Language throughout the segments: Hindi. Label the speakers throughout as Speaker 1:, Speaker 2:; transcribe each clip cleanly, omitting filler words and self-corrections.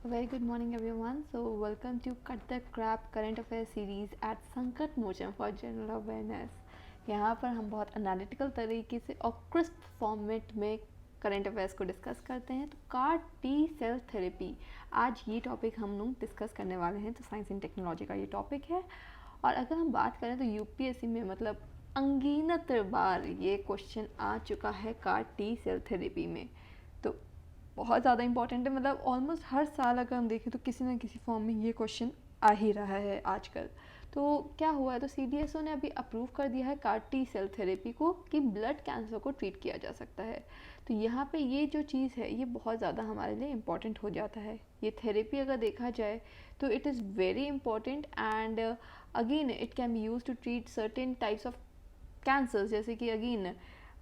Speaker 1: Very good morning, everyone. So, welcome to Cut the Crap Current Affairs series at संकट मोचन for General Awareness. यहाँ पर हम बहुत एनालिटिकल तरीके से और क्रिस्प फॉर्मेट में करंट अफेयर्स को डिस्कस करते हैं. तो कार टी सेल थेरेपी, आज ये टॉपिक हम लोग डिस्कस करने वाले हैं. तो साइंस एंड टेक्नोलॉजी का ये टॉपिक है. और अगर हम बात करें तो यूपीएससी में मतलब अनगिनत बार ये क्वेश्चन आ चुका है कार टी सेल थेरेपी में. तो बहुत ज़्यादा इंपॉर्टेंट है. मतलब ऑलमोस्ट हर साल अगर हम देखें तो किसी ना किसी फॉर्म में ये क्वेश्चन आ ही रहा है आजकल. तो क्या हुआ है, तो सीडीएसओ ने अभी अप्रूव कर दिया है कार टी सेल थेरेपी को कि ब्लड कैंसर को ट्रीट किया जा सकता है. तो यहाँ पे ये जो चीज़ है ये बहुत ज़्यादा हमारे लिए इम्पॉर्टेंट हो जाता है. ये थेरेपी अगर देखा जाए तो it is very important and again it can be use to treat certain types of cancers. जैसे कि अगेन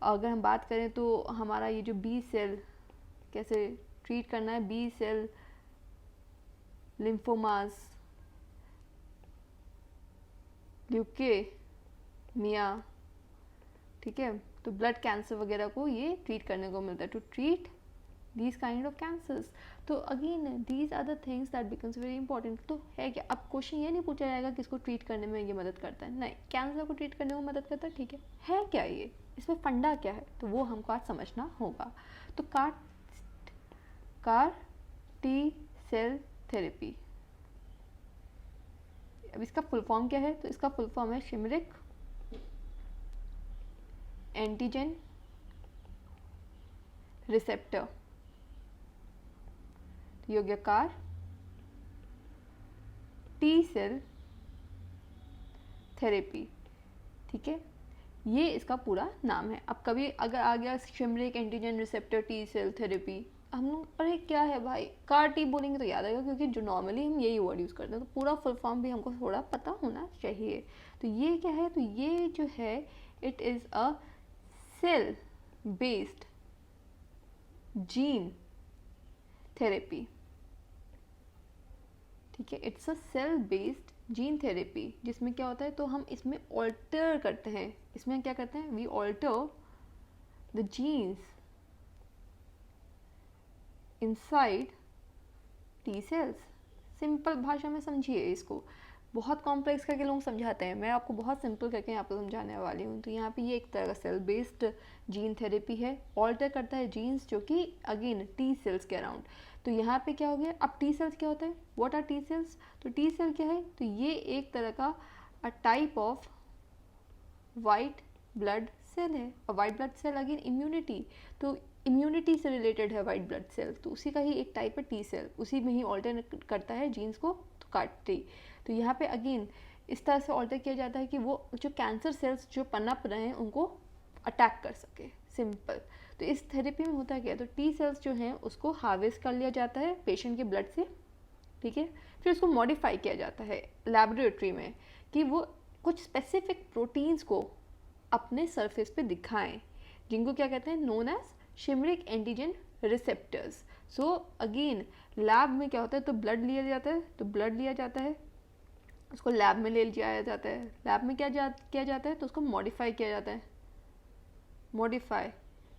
Speaker 1: अगर हम बात करें तो हमारा ये जो बी सेल कैसे ट्रीट करना है, बी सेल लिम्फोमास, ल्यूकेमिया, ठीक है. तो ब्लड कैंसर वगैरह को ये ट्रीट करने को मिलता है, to treat these kind of cancers. तो again these are the things that becomes very important. तो है क्या, अब क्वेश्चन ये नहीं पूछा जाएगा कि इसको ट्रीट करने में ये मदद करता है. नहीं, कैंसर को ट्रीट करने में मदद करता है. ठीक है क्या ये, इसमें फंडा क्या है, तो वो हमको आज समझना होगा. तो कार टी सेल थेरेपी, अब इसका फुल फॉर्म क्या है, तो इसका फुल फॉर्म है शिमरिक एंटीजन रिसेप्टर. तो योग्य कार टी सेल थेरेपी, ठीक है, ये इसका पूरा नाम है. अब कभी अगर आ गया chimeric antigen receptor T cell therapy, हम लोग अरे क्या है भाई, कार टी बोलेंगे तो याद आएगा, क्योंकि जो नॉर्मली हम यही वर्ड यूज़ करते हैं. तो पूरा फुल फॉर्म भी हमको थोड़ा पता होना चाहिए. तो ये क्या है, तो ये जो है it is a cell based gene therapy. ठीक है, it's a cell based gene therapy, जिसमें क्या होता है, तो हम इसमें ऑल्टर करते हैं. इसमें क्या करते हैं, we alter the genes inside T cells. Simple भाषा में समझिए इसको, बहुत कॉम्प्लेक्स करके लोग समझाते हैं, मैं आपको बहुत सिंपल करके यहाँ पर समझाने वाली हूँ. तो यहाँ पे ये एक तरह का सेल बेस्ड जीन थेरेपी है. ऑल्टर करता है जीन्स जो कि अगेन टी सेल्स के अराउंड. तो यहाँ पे क्या हो गया, अब टी सेल्स क्या होता है, व्हाट आर टी सेल्स. तो टी सेल क्या है, तो ये एक तरह का a type of white blood cell है. और white blood cell again immunity, तो इम्यूनिटी से रिलेटेड है वाइट ब्लड सेल. तो उसी का ही एक टाइप है टी सेल, उसी में ही ऑल्टर करता है जीन्स को, तो काटती. तो यहाँ पे अगेन इस तरह से ऑल्टर किया जाता है कि वो जो कैंसर सेल्स जो पनप रहे हैं उनको अटैक कर सके. सिंपल. तो इस थेरेपी में होता है क्या, तो टी सेल्स जो हैं उसको हार्वेस्ट कर लिया जाता है पेशेंट के ब्लड से, ठीक है. फिर उसको मॉडिफाई किया जाता है लैबोरेटरी में कि वो कुछ स्पेसिफिक प्रोटीन्स को अपने सरफेस पे दिखाएं, जिनको क्या कहते हैं, known as chimeric antigen receptors. So again lab में क्या होता है, तो ब्लड लिया जाता है, उसको लैब में ले जाया जाता है. लैब में किया जाता है, तो उसको मॉडिफाई किया जाता है. Modify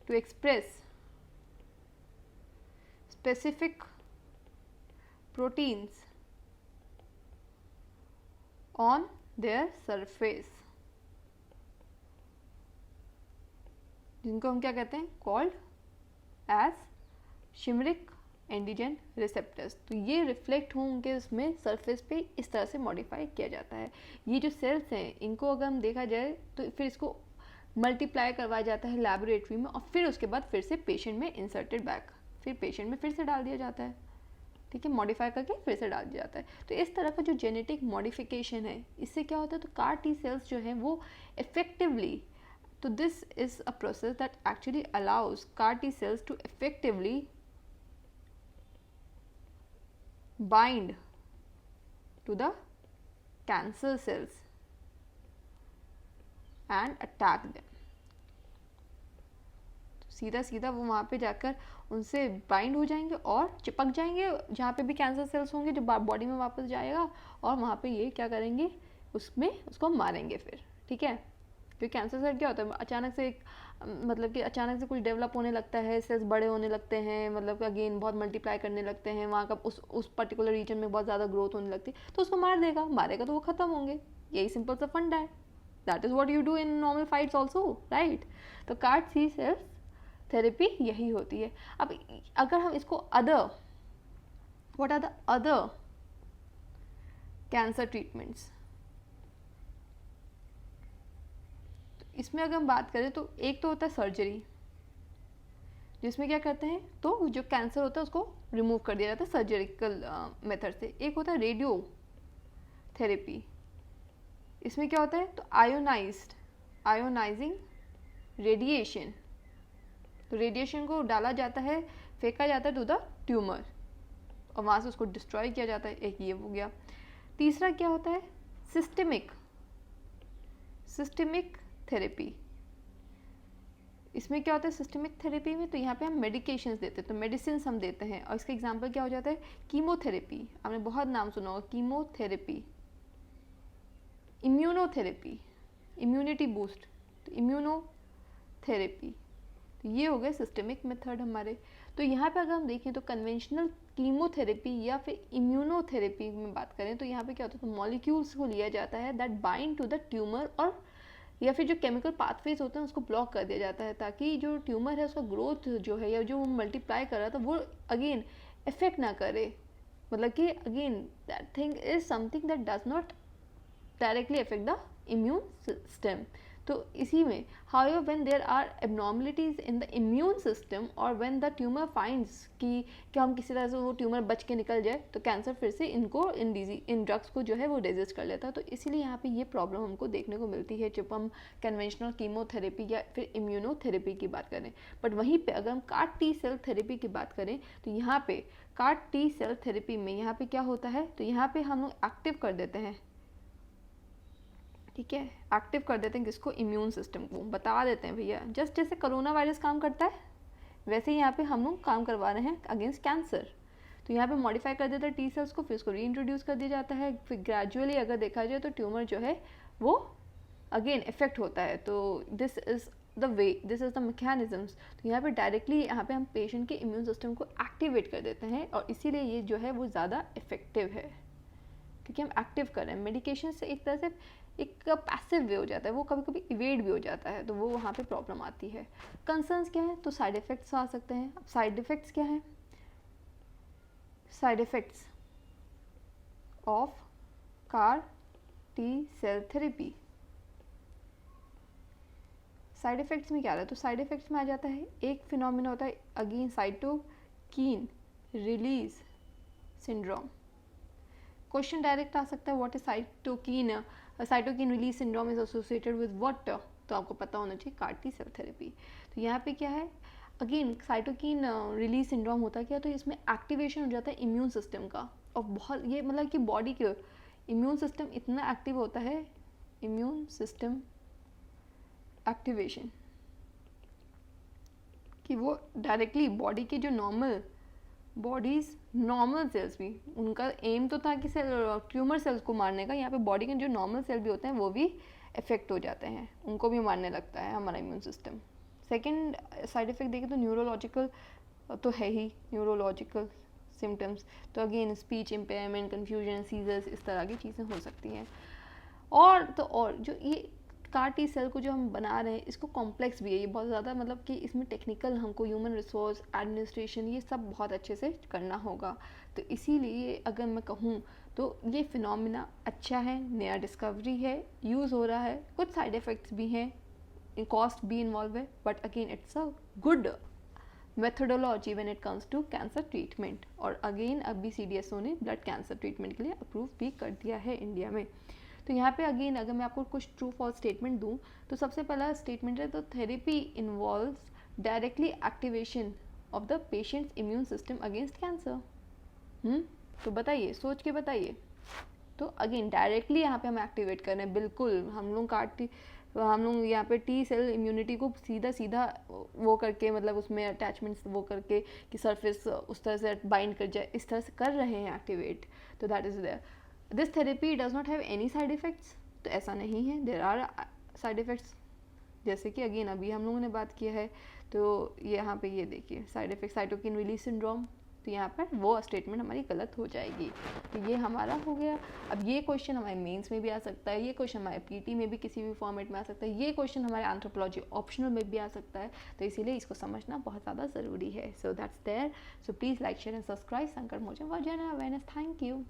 Speaker 1: to express specific proteins on their surface, जिनको हम क्या कहते हैं, called as chimeric antigen receptors. तो ये रिफ्लेक्ट होंगे उसमें सरफेस पे, इस तरह से मॉडिफाई किया जाता है. ये जो सेल्स हैं इनको अगर हम देखा जाए तो फिर इसको मल्टीप्लाई करवाया जाता है लैबोरेटरी में, और फिर उसके बाद फिर से पेशेंट में इंसर्टेड बैक, फिर पेशेंट में फिर से डाल दिया जाता है. ठीक है, मॉडिफाई करके फिर से डाल दिया जाता है. तो इस तरह का जो जेनेटिक मॉडिफिकेशन है, इससे क्या होता है, तो कार टी सेल्स जो हैं वो इफेक्टिवली, तो this is a process that actually allows CAR T cells to effectively bind to the cancer cells and attack them. सीधा सीधा वो वहाँ पे जाकर उनसे बाइंड हो जाएंगे और चिपक जाएंगे जहाँ पे भी कैंसर सेल्स होंगे, जो बॉडी में वापस जाएगा, और वहाँ पे ये क्या करेंगे, उसमें उसको मारेंगे फिर. ठीक है, क्योंकि कैंसर सेल क्या होता है, अचानक से एक मतलब कि अचानक से कुछ डेवलप होने लगता है, सेल्स बड़े होने लगते हैं, मतलब कि अगेन बहुत मल्टीप्लाई करने लगते हैं, वहाँ का उस पर्टिकुलर रीजन में बहुत ज़्यादा ग्रोथ होने लगती है, तो उसको मार देगा, मारेगा तो वो ख़त्म होंगे। यही सिंपल सा फंडा है। That is what you do in normal fights also, right. तो CAR T सेल्स थेरेपी यही होती है। अब अगर हम इसको other, what are the other cancer treatments, इसमें अगर हम बात करें तो एक तो होता है सर्जरी, जिसमें क्या करते हैं तो जो कैंसर होता है उसको रिमूव कर दिया जाता है सर्जिकल मेथड से। एक होता है रेडियो थेरेपी, इसमें क्या होता है तो आयोनाइजिंग रेडिएशन, तो रेडिएशन को डाला जाता है, फेंका जाता है टू द ट्यूमर और वहाँ से उसको डिस्ट्रॉय किया जाता है। एक ये हो गया। तीसरा क्या होता है सिस्टेमिक थेरेपी। इसमें क्या होता है सिस्टेमिक थेरेपी में, तो यहाँ पे हम मेडिकेशंस देते हैं, तो मेडिसिन हम देते हैं, और इसका एग्जांपल क्या हो जाता है कीमोथेरेपी, आपने बहुत नाम सुना होगा कीमोथेरेपी, इम्यूनोथेरेपी, इम्यूनिटी बूस्ट, तो इम्यूनोथेरेपी, तो ये हो गए सिस्टेमिक मेथड हमारे। तो यहाँ पे अगर हम देखें तो कन्वेंशनल कीमोथेरेपी या फिर इम्यूनोथेरेपी में बात करें तो यहाँ पे क्या होता है तो मॉलिक्यूल्स को लिया जाता है that bind to the tumour, और या फिर जो केमिकल पाथवेज होते हैं उसको ब्लॉक कर दिया जाता है, ताकि जो ट्यूमर है उसका ग्रोथ जो है या जो मल्टीप्लाई कर रहा था वो अगेन इफेक्ट ना करे, मतलब कि again that thing is something that does not directly affect the immune system. तो इसी में however when there are abnormalities in the immune system और व्हेन द ट्यूमर फाइंड्स कि हम किसी तरह से वो ट्यूमर बच के निकल जाए, तो कैंसर फिर से इनको इन ड्रग्स को जो है वो रेजिस्ट कर लेता है। तो इसीलिए यहाँ पे ये प्रॉब्लम हमको देखने को मिलती है जब हम कन्वेंशनल कीमोथेरेपी या फिर इम्यूनोथेरेपी की बात करें। बट वहीं पे अगर हम CAR T सेल थेरेपी की बात करें तो यहाँ पे CAR T सेल थेरेपी में यहाँ पे क्या होता है तो यहाँ पे हम लोग एक्टिव कर देते हैं, ठीक है, एक्टिव कर देते हैं किसको, इम्यून सिस्टम को, बता देते हैं भैया जस्ट जैसे कोरोना वायरस काम करता है वैसे ही यहाँ पे हम लोग काम करवा रहे हैं अगेंस्ट कैंसर। तो यहाँ पे मॉडिफाई कर देते हैं टी सेल्स को, फिर उसको रीइंट्रोड्यूस कर दिया जाता है, फिर ग्रेजुअली अगर देखा जाए तो ट्यूमर जो है वो अगेन इफेक्ट होता है। तो this is the way, this is the mechanisms. तो यहाँ पे डायरेक्टली यहाँ पे हम पेशेंट के इम्यून सिस्टम को एक्टिवेट कर देते हैं, और इसीलिए ये जो है वो ज़्यादा इफेक्टिव है क्योंकि हम एक्टिव कर रहे हैं। मेडिकेशन से एक तरह से एक पैसिव वे हो जाता है, वो कभी कभी इवेड भी हो जाता है, तो वो वहाँ पे प्रॉब्लम आती है। कंसर्न्स क्या है तो साइड इफ़ेक्ट्स आ सकते हैं। अब साइड इफ़ेक्ट्स क्या है, side effects of CAR T cell therapy. Side effects में क्या रहता है तो साइड इफ़ेक्ट्स में आ जाता है एक फिनोमिना होता है again cytokine release syndrome. Question direct आ सकता है what is cytokine release syndrome is associated with what, तो आपको पता होना चाहिए CAR T सेल थेरेपी। तो यहाँ पे क्या है अगेन साइटोकिन रिलीज सिंड्रोम होता क्या, तो इसमें एक्टिवेशन हो जाता है इम्यून सिस्टम का, और बहुत ये मतलब कि बॉडी के इम्यून सिस्टम इतना एक्टिव होता है, इम्यून सिस्टम एक्टिवेशन, कि वो डायरेक्टली बॉडी के जो नॉर्मल सेल्स भी, उनका एम तो था कि ट्यूमर सेल्स को मारने का, यहाँ पे बॉडी के जो नॉर्मल सेल भी होते हैं वो भी इफेक्ट हो जाते हैं, उनको भी मारने लगता है हमारा immune system. Second side effect देखें तो न्यूरोलॉजिकल तो है ही, न्यूरोलॉजिकल सिम्टम्स, तो again speech impairment, confusion, seizures, इस तरह की चीज़ें हो सकती हैं। और जो ये CAR T सेल को जो हम बना रहे हैं इसको कॉम्प्लेक्स भी है, ये बहुत ज़्यादा मतलब कि इसमें टेक्निकल हमको ह्यूमन रिसोर्स एडमिनिस्ट्रेशन ये सब बहुत अच्छे से करना होगा। तो इसीलिए अगर मैं कहूँ तो ये फिनोमिना अच्छा है, नया डिस्कवरी है, यूज़ हो रहा है, कुछ साइड इफ़ेक्ट्स भी हैं, कॉस्ट भी इन्वॉल्व है, but again it's a good methodology when it comes to cancer treatment. और अगेन अभी CDSO ने ब्लड कैंसर ट्रीटमेंट के लिए अप्रूव भी कर दिया है इंडिया में। तो यहाँ पे अगेन अगर मैं आपको कुछ ट्रू फॉल्स स्टेटमेंट दूँ तो सबसे पहला स्टेटमेंट है तो therapy involves directly activation of the patients immune system against cancer. तो बताइए, सोच के बताइए। तो अगेन डायरेक्टली यहाँ पे हम एक्टिवेट कर रहे हैं, बिल्कुल हम लोग यहाँ पे T सेल इम्यूनिटी को सीधा वो करके, मतलब उसमें अटैचमेंट्स वो करके कि सरफेस उस तरह से बाइंड कर जाए, इस तरह से कर रहे हैं एक्टिवेट। तो that is there. This therapy does not have any side effects, तो ऐसा नहीं है, देयर आर साइड इफ़ेक्ट्स। जैसे कि अगेन अभी हम लोगों ने बात किया है, तो यहाँ पे ये देखिए side effect cytokine release syndrome, तो यहाँ पर वो स्टेटमेंट हमारी गलत हो जाएगी। तो ये हमारा हो गया। अब ये क्वेश्चन हमारे मेंस में भी आ सकता है, ये क्वेश्चन हमारे पीटी में भी किसी भी फॉर्मेट में आ सकता है, ये क्वेश्चन हमारे एंथ्रोपोलॉजी ऑप्शनल में भी आ सकता है, तो इसीलिए इसको समझना बहुत ज़्यादा ज़रूरी है। So that's there, so please like share and subscribe Sankar Mochan for general awareness. Thank you.